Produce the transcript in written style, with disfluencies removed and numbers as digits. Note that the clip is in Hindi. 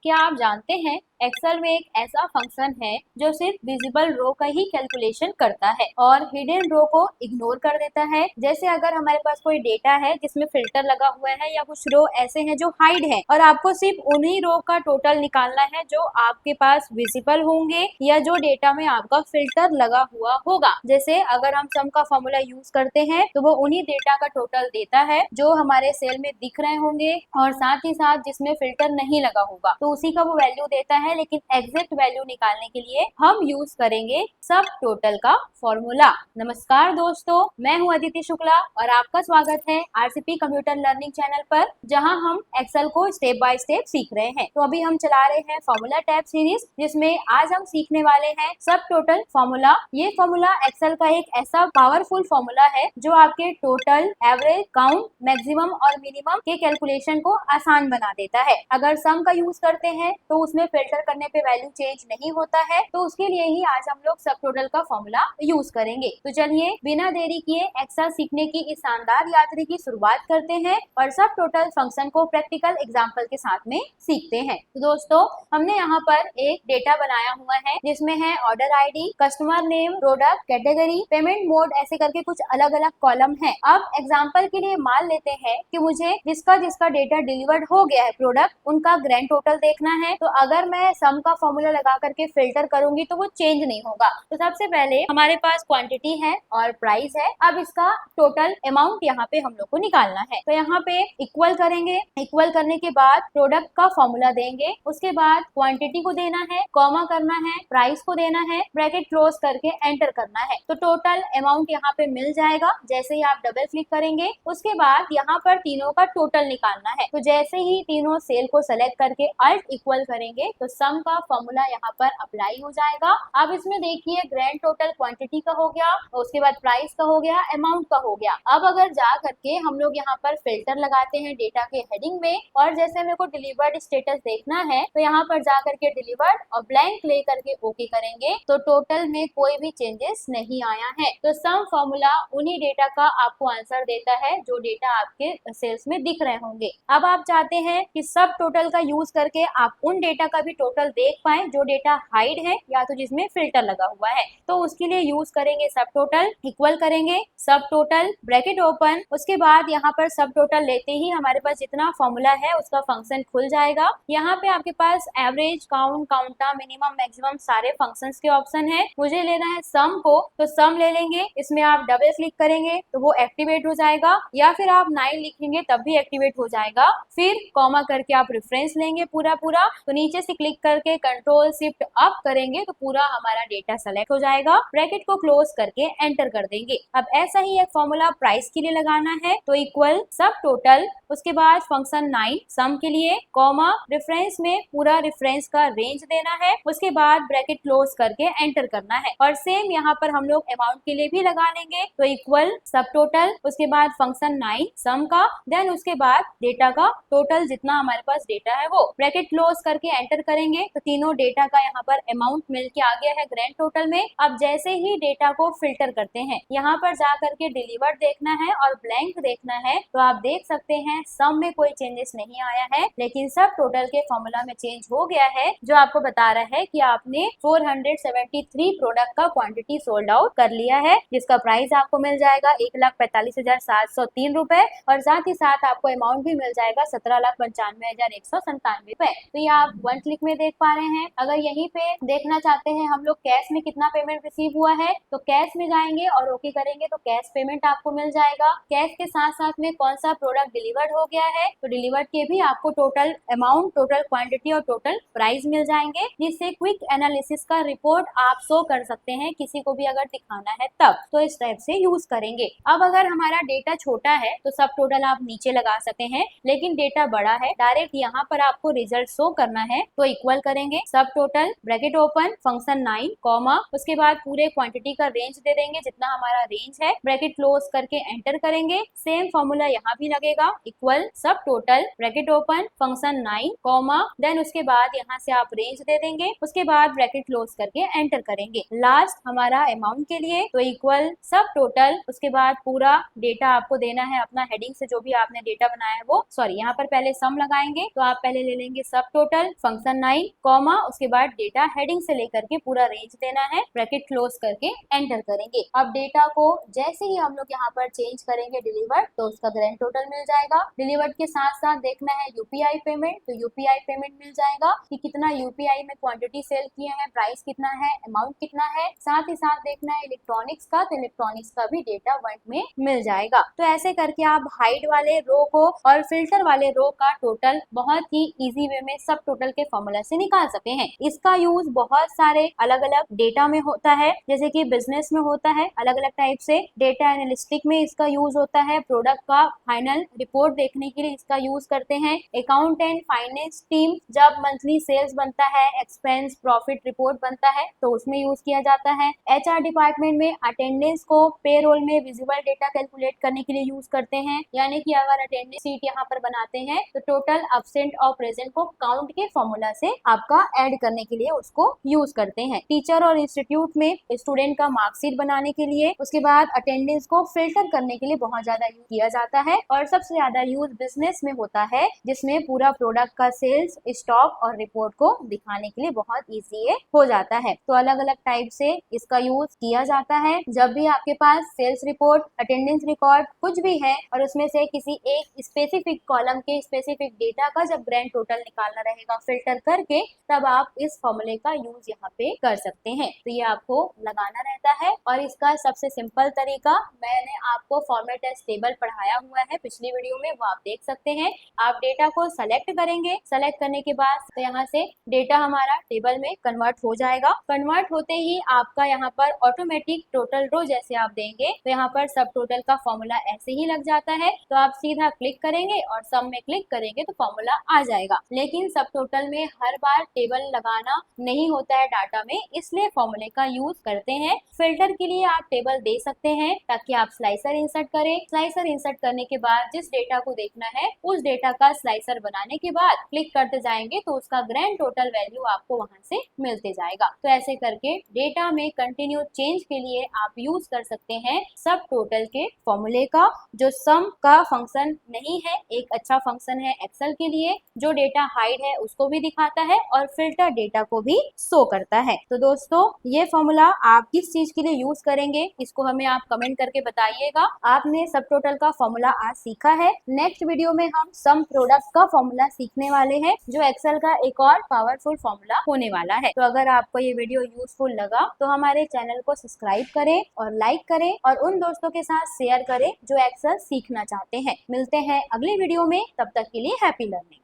क्या आप जानते हैं एक्सेल में एक ऐसा फंक्शन है जो सिर्फ विजिबल रो का ही कैलकुलेशन करता है और हिडन रो को इग्नोर कर देता है। जैसे अगर हमारे पास कोई डेटा है जिसमें फिल्टर लगा हुआ है या कुछ रो ऐसे हैं जो हाइड है और आपको सिर्फ उन्हीं रो का टोटल निकालना है जो आपके पास विजिबल होंगे या जो डेटा में आपका फिल्टर लगा हुआ होगा। जैसे अगर हम सम का फॉर्मूला यूज करते हैं तो वो उन्हीं डेटा का टोटल देता है जो हमारे सेल में दिख रहे होंगे और साथ ही साथ जिसमें फिल्टर नहीं लगा होगा तो उसी का वो वैल्यू देता है। लेकिन एग्जैक्ट वैल्यू निकालने के लिए हम यूज करेंगे सब टोटल का फॉर्मूला। नमस्कार दोस्तों, मैं हूं अदिति शुक्ला और आपका स्वागत है आरसीपी कंप्यूटर लर्निंग चैनल पर, जहां हम एक्सेल को स्टेप बाय स्टेप सीख रहे हैं। तो अभी हम चला रहे हैं फॉर्मूला टैब सीरीज, जिसमें आज हम सीखने वाले हैं सब टोटल फॉर्मूला। ये फॉर्मूला एक्सेल का एक ऐसा पावरफुल फॉर्मूला है जो आपके टोटल, एवरेज, काउंट, मैक्सिमम और मिनिमम के कैलकुलेशन को आसान बना देता है। अगर सम का यूज करते हैं तो उसमें फिल्टर करने पे वैल्यू चेंज नहीं होता है, तो उसके लिए ही आज हम लोग सब टोटल का फॉर्मूला यूज करेंगे। तो चलिए बिना देरी किए एक्सेल सीखने की इस शानदार यात्रा की शुरुआत करते हैं और सब टोटल फंक्शन को प्रैक्टिकल एग्जांपल के साथ में सीखते हैं। तो दोस्तों, हमने यहाँ पर एक डेटा बनाया हुआ है जिसमें है order ID, customer name, product, category, payment mode, ऐसे करके कुछ अलग अलग कॉलम है। अब एग्जाम्पल के लिए मान लेते हैं कि मुझे जिसका जिसका डेटा डिलीवर्ड हो गया है प्रोडक्ट, उनका ग्रैंड टोटल देखना है। तो अगर मैं सम का फॉर्मूला लगा करके फिल्टर करूंगी तो वो चेंज नहीं होगा। तो सबसे पहले हमारे पास क्वांटिटी है और प्राइस है। अब इसका टोटल अमाउंट यहाँ पे हम लोग को निकालना है। तो यहाँ पे इक्वल करेंगे, इक्वल करने के बाद प्रोडक्ट का फॉर्मूला देंगे, उसके बाद क्वांटिटी को देना है, कॉमा करना है, प्राइस को देना है, ब्रैकेट क्लोज करके एंटर करना है। तो टोटल अमाउंट यहाँ पे मिल जाएगा। जैसे ही आप डबल क्लिक करेंगे उसके बाद यहाँ पर तीनों का टोटल निकालना है। तो जैसे ही तीनों सेल को सेलेक्ट करके अल्ट इक्वल करेंगे तो सम का फॉर्मूला यहाँ पर अप्लाई हो जाएगा। अब इसमें देखिए ग्रैंड टोटल क्वांटिटी का हो गया, उसके बाद प्राइस का हो गया, अमाउंट का हो गया। अब अगर जा करके हम लोग यहाँ पर फिल्टर लगाते हैं डेटा के हेडिंग में और जैसे मेरे को डिलीवर्ड स्टेटस देखना है तो यहाँ पर जा करके डिलीवर्ड और ब्लैंक ले करके ओके करेंगे तो टोटल में कोई भी चेंजेस नहीं आया है। तो सम फॉर्मूला उन्हीं डेटा का आपको आंसर देता है जो डेटा आपके सेल्स में दिख रहे होंगे। अब आप चाहते हैं कि सब टोटल का यूज करके आप उन डेटा का भी टोटल देख पाए जो डेटा हाइड है या तो जिसमें फिल्टर लगा हुआ है। तो उसके लिए यूज करेंगे सब टोटल, इक्वल करेंगे सब टोटल, ब्रैकेट ओपन, उसके बाद यहाँ पर सब टोटल लेते ही हमारे पास जितना फॉर्मूला है उसका फंक्शन खुल जाएगा। यहाँ पे आपके पास एवरेज, काउंट, काउंटा, मिनिमम, मैक्सिमम सारे फंक्शंस के ऑप्शन है। मुझे लेना है सम को, तो सम ले लेंगे। इसमें आप डबल क्लिक करेंगे तो वो एक्टिवेट हो जाएगा या फिर आप 9 लिखेंगे तब भी एक्टिवेट हो जाएगा। फिर कॉमा करके आप रेफरेंस लेंगे पूरा तो नीचे से क्लिक करके कंट्रोल शिफ्ट अप करेंगे तो पूरा हमारा डेटा सेलेक्ट हो जाएगा। ब्रैकेट को क्लोज करके एंटर कर देंगे। अब ऐसा ही एक फॉर्मूला प्राइस के लिए लगाना है तो इक्वल सब टोटल, उसके बाद फंक्शन 9 सम के लिए, कॉमा, रेफरेंस में पूरा रेफरेंस का रेंज देना है, उसके बाद ब्रैकेट क्लोज करके एंटर करना है। और सेम यहाँ पर हम लोग अमाउंट के लिए भी लगा लेंगे तो इक्वल सब टोटल, उसके बाद फंक्शन 9 सम का, देन उसके बाद डेटा का टोटल जितना हमारे पास डेटा है वो, ब्रैकेट क्लोज करके एंटर करेंगे तो तीनों डेटा का यहाँ पर अमाउंट मिल के आ गया है ग्रैंड टोटल में। अब जैसे ही डेटा को फिल्टर करते हैं, यहाँ पर जा करके डिलीवर्ड देखना है और ब्लैंक देखना है तो आप देख सकते हैं सम में कोई चेंजेस नहीं आया है, लेकिन सब टोटल के फॉर्मूला में चेंज हो गया है जो आपको बता रहा है कि आपने 473 प्रोडक्ट का क्वांटिटी सोल्ड आउट कर लिया है, जिसका प्राइस आपको मिल जाएगा 1,45,703 रुपए और साथ ही साथ आपको अमाउंट भी मिल जाएगा 17,95,197 रुपए। तो ये आप 1 क्लिक में देख पा रहे हैं। अगर यहीं पे देखना चाहते हैं हम लोग कैश में कितना पेमेंट रिसीव हुआ है तो कैश में जाएंगे और ओके करेंगे तो कैश पेमेंट आपको मिल जाएगा। कैश के साथ साथ में कौन सा प्रोडक्ट डिलीवर्ड हो गया है तो डिलीवर्ड के भी आपको टोटल अमाउंट, टोटल क्वांटिटी और टोटल प्राइस मिल जाएंगे, जिससे क्विक एनालिसिस का रिपोर्ट आप शो कर सकते हैं किसी को भी अगर दिखाना है तब। तो इस टाइप से यूज करेंगे। अब अगर हमारा डेटा छोटा है तो सब टोटल आप नीचे लगा सकते हैं, लेकिन डेटा बड़ा है, डायरेक्ट यहाँ पर आपको रिजल्ट शो करना है तो इक्वल करेंगे सब total bracket open function 9 comma उसके बाद पूरे क्वांटिटी का रेंज दे देंगे जितना हमारा रेंज है, ब्रैकेट क्लोज करके एंटर करेंगे। सेम फॉर्मूला यहाँ भी लगेगा equal subtotal bracket open function 9 comma then उसके बाद यहाँ से आप रेंज दे देंगे, उसके बाद ब्रैकेट क्लोज करके एंटर करेंगे। लास्ट हमारा अमाउंट के लिए तो इक्वल सब टोटल उसके बाद पूरा डेटा आपको देना है अपना हेडिंग से जो भी आपने डेटा बनाया है वो यहाँ पर पहले सम लगाएंगे तो आप पहले ले लेंगे सब टोटल फंक्शन 9 कॉमा उसके बाद डेटा हेडिंग से लेकर के पूरा रेंज देना है, ब्रैकेट क्लोज करके एंटर करेंगे। अब डेटा को जैसे ही हम लोग यहाँ पर चेंज करेंगे डिलीवर्ड तो उसका ग्रैंड टोटल मिल जाएगा। डिलीवर्ड के साथ साथ देखना है यूपीआई पेमेंट तो यूपीआई पेमेंट मिल जाएगा कि कितना यूपीआई में क्वांटिटी सेल किए हैं, प्राइस कितना है, अमाउंट कितना है। साथ ही साथ देखना है इलेक्ट्रॉनिक्स का तो इलेक्ट्रॉनिक्स का भी डेटा वर्ड में मिल जाएगा। तो ऐसे करके आप हाइड वाले रो को और फिल्टर वाले रो का टोटल बहुत ही इजी वे में सब टोटल के फॉर्मूला से निकाल सकते हैं। इसका यूज बहुत सारे अलग अलग डेटा में होता है, जैसे कि बिजनेस में होता है अलग अलग टाइप से, डेटा एनालिस्टिक में इसका यूज होता है, प्रोडक्ट का फाइनल रिपोर्ट देखने के लिए इसका यूज करते हैं, अकाउंट एंड फाइनेंस टीम जब मंथली सेल्स बनता है, एक्सपेंस प्रॉफिट रिपोर्ट बनता है तो उसमें यूज किया जाता है। एचआर डिपार्टमेंट में अटेंडेंस को पेरोल में विजिबल डेटा कैलकुलेट करने के लिए यूज करते हैं, यानी कि अगर अटेंडेंस शीट यहाँ पर बनाते हैं तो टोटल अब्सेंट और प्रेजेंट को काउंट के फॉर्मूला से आपका ऐड करने के लिए उसको यूज करते हैं। टीचर और इंस्टीट्यूट में स्टूडेंट का मार्कशीट बनाने के लिए, उसके बाद अटेंडेंस को फिल्टर करने के लिए बहुत ज्यादा यूज किया जाता है और सबसे ज्यादा यूज बिजनेस में होता है जिसमें पूरा प्रोडक्ट का सेल्स स्टॉक और रिपोर्ट को दिखाने के लिए बहुत इजी हो जाता है। तो अलग अलग टाइप से इसका यूज किया जाता है। जब भी आपके पास सेल्स रिपोर्ट, अटेंडेंस रिकॉर्ड कुछ भी है और उसमें से किसी एक स्पेसिफिक कॉलम के स्पेसिफिक डेटा का जब ग्रैंड टोटल निकालना रहेगा फिल्टर करके, तब आप इस फॉर्मूले का यूज यहाँ पे कर सकते हैं। तो ये आपको लगाना रहता है और इसका सबसे सिंपल तरीका मैंने आपको फॉर्मेट एज टेबल पढ़ाया हुआ है पिछली वीडियो में, वो आप देख सकते हैं। आप डेटा को सेलेक्ट करेंगे, सेलेक्ट करने के बाद तो यहाँ से डेटा हमारा टेबल में कन्वर्ट हो जाएगा। कन्वर्ट होते ही आपका यहाँ पर ऑटोमेटिक टोटल रो जैसे आप देंगे तो यहाँ पर सब टोटल का फॉर्मूला ऐसे ही लग जाता है। तो आप सीधा क्लिक करेंगे और सम में क्लिक करेंगे तो फॉर्मूला आ जाएगा। लेकिन सब टोटल में हर बार टेबल लगाना नहीं होता है डाटा में, इसलिए फॉर्मूले का यूज करते हैं। फिल्टर के लिए आप टेबल दे सकते हैं ताकि आप स्लाइसर इंसर्ट करें। स्लाइसर इंसर्ट करने के बाद जिस डेटा को देखना है उस डेटा का स्लाइसर बनाने के बाद क्लिक करते जाएंगे तो उसका ग्रैंड टोटल वैल्यू आपको वहां से मिलते जाएगा। तो ऐसे करके डेटा में कंटिन्यू चेंज के लिए आप यूज कर सकते हैं सब टोटल के फॉर्मूले का, जो सम का फंक्शन नहीं है, एक अच्छा फंक्शन है एक्सेल के लिए, जो डेटा हाइड है उसको भी दिखाता है और फिल्टर डेटा को भी शो करता है। तो दोस्तों ये फॉर्मूला आप किस चीज के लिए यूज करेंगे इसको हमें आप कमेंट करके बताइएगा। आपने सब टोटल का फॉर्मूला आज सीखा है। नेक्स्ट वीडियो में हम सम प्रोडक्ट का फॉर्मूला सीखने वाले हैं जो एक्सेल का एक और पावरफुल फॉर्मूला होने वाला है। तो अगर आपको ये वीडियो यूजफुल लगा तो हमारे चैनल को सब्सक्राइब करें और लाइक करें और उन दोस्तों के साथ शेयर करें जो एक्सेल सीखना चाहते हैं। मिलते हैं अगली वीडियो में, तब तक के लिए हैप्पी लर्निंग।